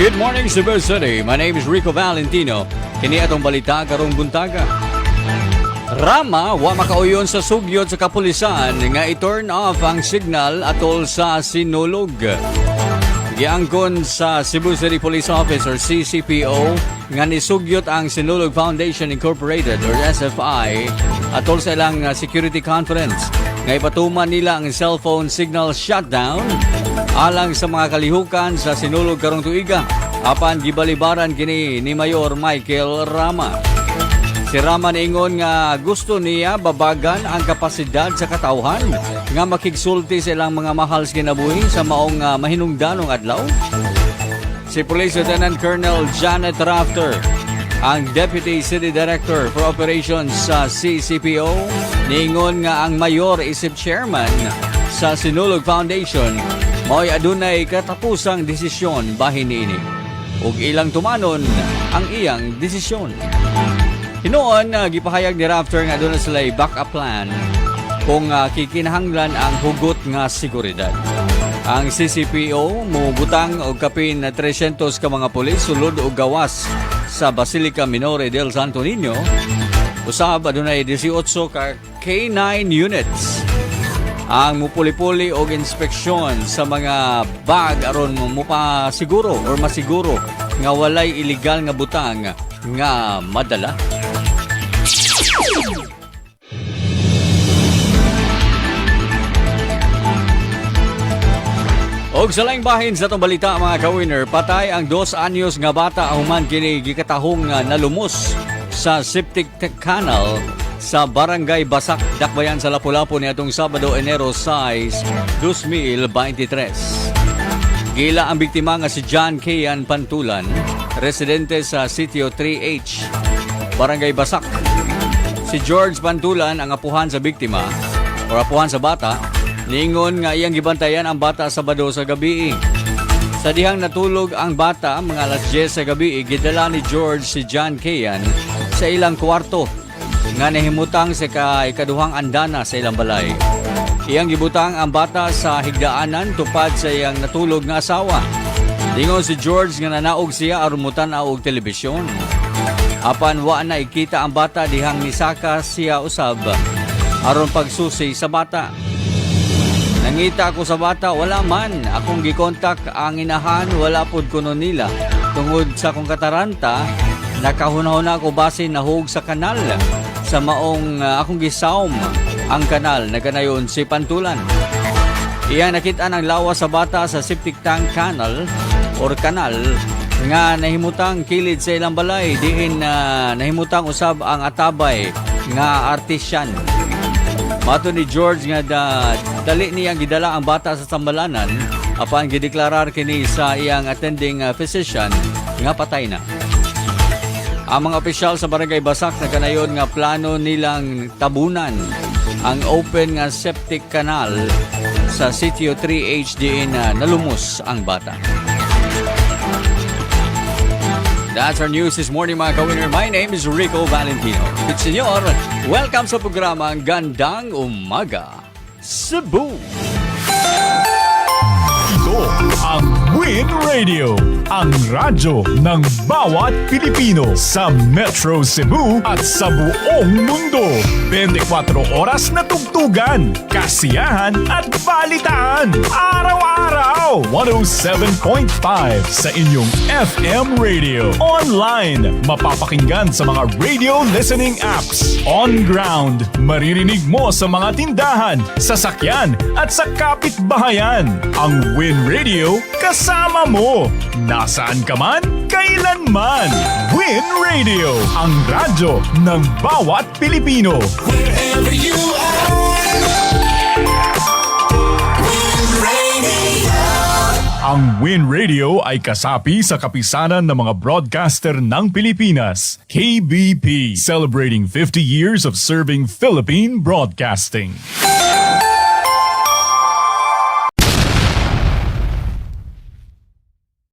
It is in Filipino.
Good morning, Cebu City. My name is Rico Valentino. Kini atong balita karong buntaga. Rama wa makauyon sa sugyot sa kapulisan nga i-turn off ang signal atol sa Sinulog. Giangkon sa Cebu City Police Office or CCPO nga nisugyot ang Sinulog Foundation Incorporated or SFI atol sa ilang security conference nga ipatuman nila ang cellphone signal shutdown alang sa mga kalihukan sa Sinulog karong tuiga. Apan gibalibaran kini ni Mayor Michael Rama. Si Rama niingon nga gusto niya babagan ang kapasidad sa katawhan nga makigsulti sa ilang mga mahal sa kinabuhi sa maong mahinungdanong adlaw. Si Police Lieutenant Colonel Janet Rafter, ang Deputy City Director for Operations sa CCPO, niingon nga ang mayor isip chairman sa Sinulog Foundation mao'y adunay katapusang desisyon bahin niini ug ilang tumanon ang iyang desisyon. Hinoon, gipahayag ni Rafter nga doon sila'y backup plan kung kikinahanglan ang hugot nga seguridad. Ang CCPO mubutang og kapin 300 ka mga pulis sulod og gawas sa Basilica Minore del Santo Niño. Usab adunay 18 ka K9 units ang mupuli-puli og inspeksyon sa mga bag aron mupasiguro or masiguro nga walay illegal nga butang nga madala. Og sa laing bahin sa itong balita mga ka-winner, patay ang 2 anyos nga bata ahuman kini gikatahong nalumos sa septic canal sa Barangay Basak, Dakbayan sa Lapu-Lapu niadtong Sabado, Enero 6, 2023. Gila ang biktima nga si John Kian Pantulan, residente sa Sitio 3H, Barangay Basak. Si George Pantulan ang apuhan sa biktima o apuhan sa bata. Niingon nga iyang gibantayan ang bata Sabado sa gabi. Sa dihang natulog ang bata mga alas 10 sa gabi, gidala ni George si John Kian sa ilang kwarto nga nahimutang sa ikaduhang andana sa ilang balay. Iyang gibutang ang bata sa higdaanan tupad sa iyang natulog nga asawa. Dingon si George nga nanaog siya aron mutan-aw og telebisyon. Apan wa na ikita ang bata dihang nisaka siya usab aron pagsusi sa bata. Nangita ako sa bata, wala man. Akong gikontak ang inahan, wala pod kuno nila. Tungod sa akong kataranta, nakahunahuna ako base nahug sa kanal. Sa maong akong gisaom ang kanal, nagkanayon si Pantulan. Iyang nakita ang lawas sa bata sa septic tank canal or kanal nga nahimutang kilid sa ilang balay. Diin nahimutang usab ang atabay nga artisyan. Mato ni George nga dali niyang gidala ang bata sa sambalanan apan gideklarar kini sa iyang attending physician nga patay na. Ang mga opisyal sa Barangay Basak nagkanayon nga plano nilang tabunan ang open nga septic canal sa Sitio 3H diin nalumos ang bata. That's our news this morning mga ka-winner. My name is Rico Valentino. Good senyor, welcome sa programa Gandang Umaga, Cebu. Ito ang Win Radio, ang radyo ng bawat Pilipino sa Metro Cebu at sa buong mundo. 24 oras na tugtugan, kasiyahan at balitaan. Araw-araw, 107.5 sa inyong FM radio. Online, mapapakinggan sa mga radio listening apps. On ground, maririnig mo sa mga tindahan, sasakyan at sa kapitbahayan. Ang Win Radio, kasama mo. Nasaan ka man, kailanman. Win Radio, ang radyo ng bawat Pilipino. Wherever you are, Win Radio. Ang Win Radio ay kasapi sa kapisanan ng mga broadcaster ng Pilipinas, KBP, celebrating 50 years of serving Philippine broadcasting.